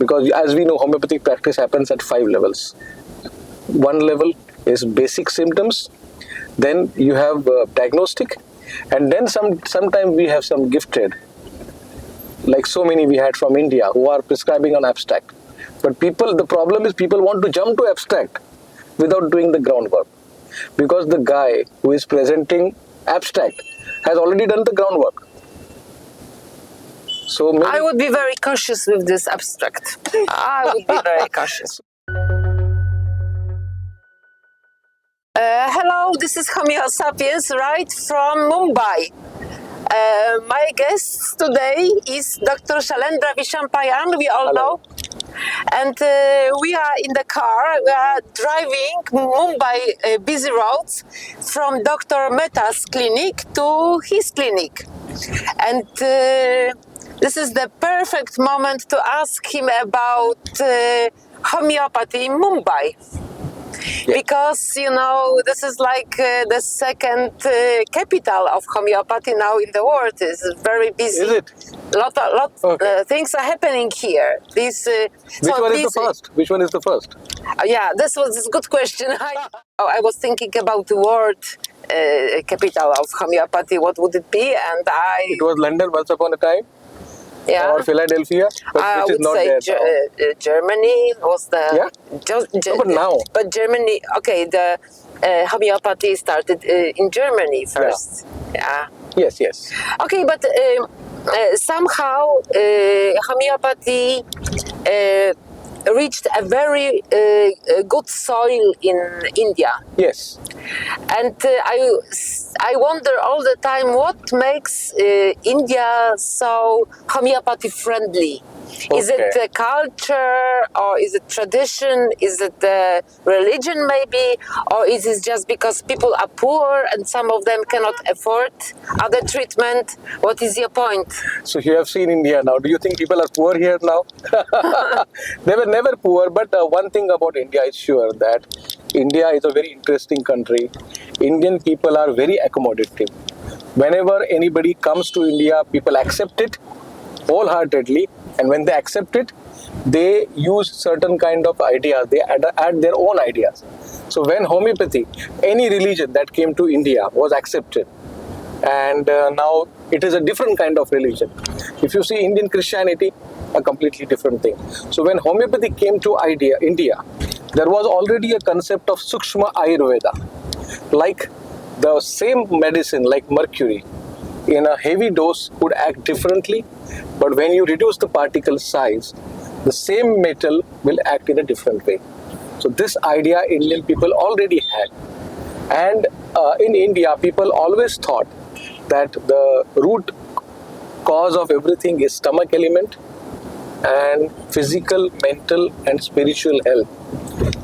Because as we know, homeopathic practice happens at 5 levels. One level is basic symptoms, then you have diagnostic, and then sometimes we have some gifted, like so many we had from India who are prescribing on abstract. But the problem is people want to jump to abstract without doing the groundwork, because the guy who is presenting abstract has already done the groundwork. So maybe I would be very cautious with this abstract. I would be very cautious. Hello, this is Homeo Sapiens, right from Mumbai. My guest today is Dr. Shailendra Vishampayan, we all know. And we are in the car, we are driving Mumbai busy roads from Dr. Mehta's clinic to his clinic. And this is the perfect moment to ask him about homeopathy in Mumbai. Yeah. Because, this is like the second capital of homeopathy now in the world. It's very busy. Is it? Lot Okay. things are happening here. Which one is the first? Which one is the first? Yeah, this was a good question. I was thinking about the world capital of homeopathy. What would it be? And It was London once upon a time, yeah. or Philadelphia, but I which is would not say there now. Germany was the... Yeah? But now? But Germany, okay, the homeopathy started in Germany first. Yeah. Yes. Okay, but somehow homeopathy reached a very good soil in India. Yes. And I wonder all the time what makes India so homeopathy friendly. Is it Okay. the culture, or is it tradition? Is it the religion maybe? Or is it just because people are poor and some of them cannot afford other treatment? What is your point? So you have seen India now. Do you think people are poor here now? They were never poor, but one thing about India is sure, that India is a very interesting country. Indian people are very accommodative. Whenever anybody comes to India, people accept it wholeheartedly, and when they accept it, they use certain kind of ideas, they add their own ideas. So when homeopathy, any religion that came to India was accepted, and now it is a different kind of religion. If you see Indian Christianity, a completely different thing. So when homeopathy came to India, there was already a concept of Sukshma Ayurveda, like the same medicine, like mercury, in a heavy dose could act differently, but when you reduce the particle size, the same metal will act in a different way. So this idea Indian people already had. And in India, people always thought that the root cause of everything is stomach element, and physical, mental and spiritual health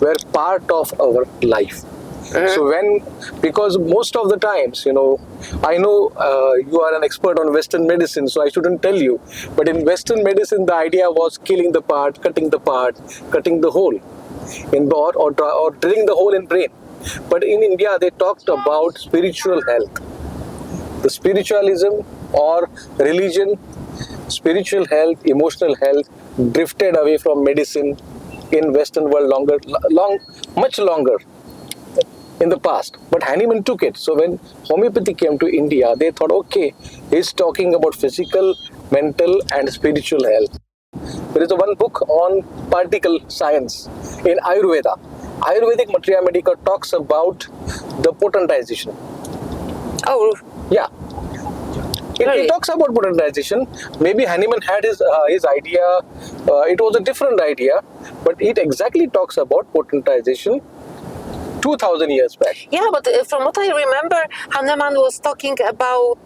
were part of our life. So because most of the times, I know you are an expert on Western medicine, so I shouldn't tell you, but in Western medicine, the idea was killing the part, cutting the hole or drilling the hole in brain. But in India, they talked about spiritual health. The spiritualism or religion, spiritual health, emotional health drifted away from medicine in Western world much longer in the past. But Hahnemann took it. So when homeopathy came to India, they thought, okay, he's talking about physical, mental and spiritual health. There is one book on particle science in Ayurveda. Ayurvedic Matriya Medica talks about the potentization. Oh, Yeah. Really? It talks about potentization. Maybe Hahnemann had his idea. It was a different idea, but it exactly talks about potentization 2000 years back. yeah, but from what I remember, Hahnemann was talking about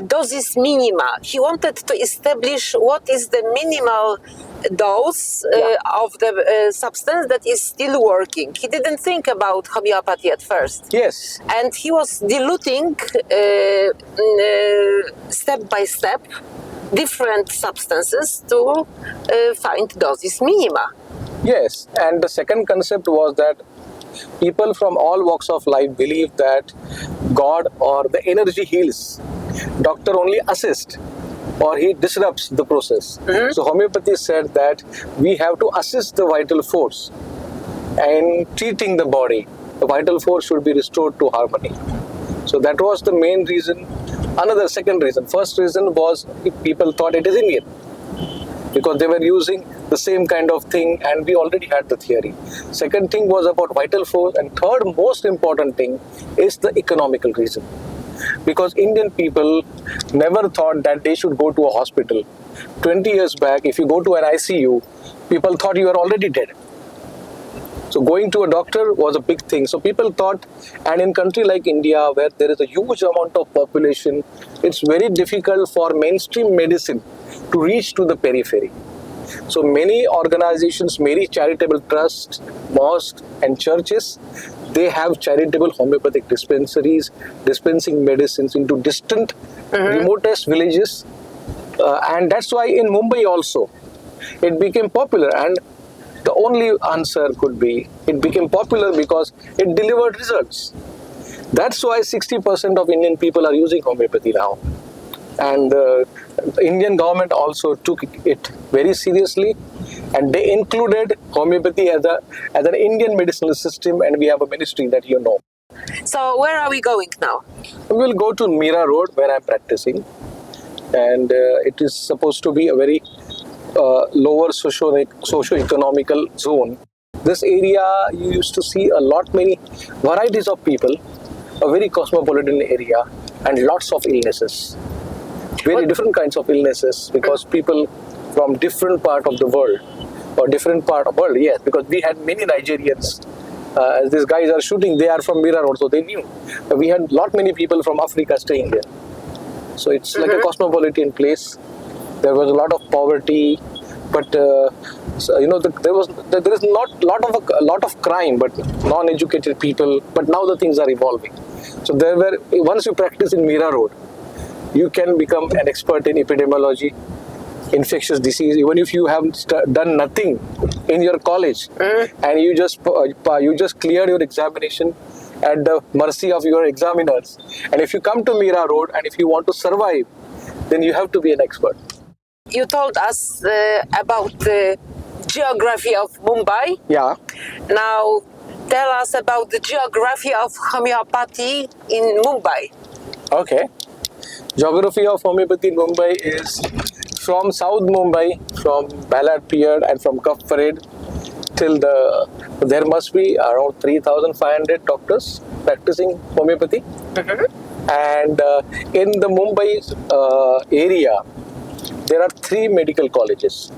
doses minima. He wanted to establish what is the minimal dose of the substance that is still working. He didn't think about homeopathy at first. Yes. And he was diluting step by step different substances to find doses minima. Yes. And the second concept was that people from all walks of life believe that God or the energy heals. Doctor only assists. or he disrupts the process. So homeopathy said that we have to assist the vital force and treating the body. The vital force should be restored to harmony. So that was the main reason. Another second reason. First reason was people thought it is Indian because they were using the same kind of thing and we already had the theory. Second thing was about vital force, and third most important thing is the economical reason. Because Indian people never thought that they should go to a hospital. 20 years back, if you go to an ICU, people thought you are already dead. So going to a doctor was a big thing. So people thought, and in country like India, where there is a huge amount of population, it's very difficult for mainstream medicine to reach to the periphery. So many organizations, many charitable trusts, mosques and churches, they have charitable homeopathic dispensaries, dispensing medicines into distant, remotest villages. And that's why in Mumbai also, it became popular. And the only answer could be, it became popular because it delivered results. That's why 60% of Indian people are using homeopathy now. And the Indian government also took it very seriously, and they included homeopathy as an Indian medicinal system, and we have a ministry that you know. So where are we going now? We will go to Mira Road where I'm practicing, and it is supposed to be a very lower socio-economical zone. This area, you used to see many varieties of people, a very cosmopolitan area, and lots of illnesses. Very different kinds of illnesses because people from different part of the world or different part of the world, yes, because we had many Nigerians. As these guys are shooting, they are from Mira Road, so they knew. We had many people from Africa staying there. So it's like a cosmopolitan place. There was a lot of poverty, but there is not lot of crime, but non-educated people. But now the things are evolving. So once you practice in Mira Road, you can become an expert in epidemiology, infectious disease, even if you have done nothing in your college and you just cleared your examination at the mercy of your examiners. And if you come to Mira Road and if you want to survive, then you have to be an expert. You told us about the geography of Mumbai. Yeah. Now tell us about the geography of homeopathy in Mumbai. Okay. Geography of homeopathy in Mumbai is from South Mumbai, from Ballard Pier and from Cuff Parade till there must be around 3,500 doctors practicing homeopathy. And in the Mumbai area, there are 3 medical colleges.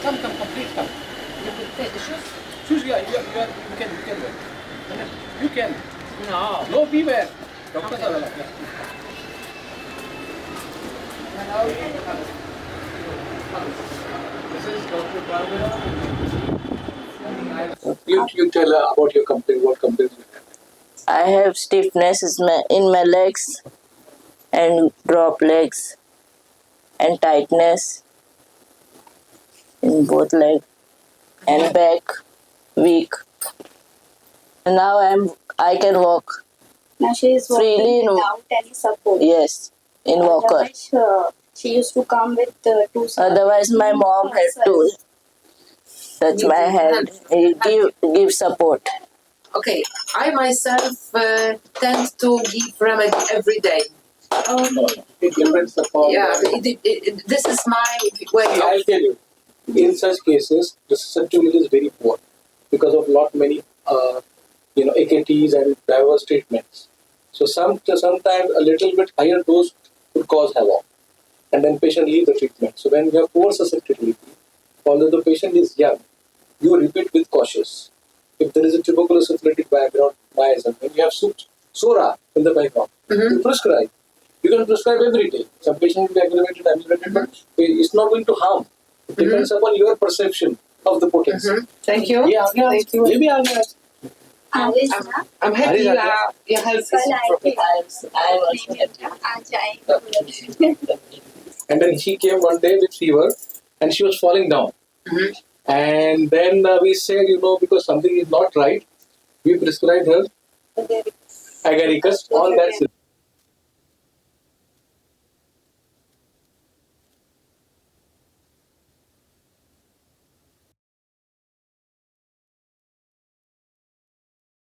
Come, complete, come. You could take the shoes? Shoes, yeah, you can wear. You can. No. No, beware. Doctors are allowed. This is Dr. Barbara. You tell her about your complaint, what complaint you have. I have stiffness in my legs and drop legs and tightness in both legs and back weak. And now I can walk. Now she is Freely walking in- without any support. Yes, in walker. Otherwise, she used to come with 2 supports. Otherwise my mom had to touch my hand, give support. Okay, I myself tend to give remedy every day. It depends upon. This is my way I'll of. tell you, in such cases, the susceptibility is very poor because of many AKTs and diverse treatments. So sometimes a little bit higher dose could cause havoc, and then patient leave the treatment. So when you have poor susceptibility, although the patient is young, you repeat with cautious. If there is a tuberculosis syphilitic background, miasm, and you have SORA in the background, you prescribe. You can prescribe every day. Some patient will be aggravated, but it's not going to harm. It depends upon your perception of the potency. Thank you. Yeah, Thank you. maybe How is I'm happy Happy. your health is Well, improving. I was happy. I And then he came one day with fever, and she was falling down. And then we said, because something is not right, we prescribed her agaricus on that.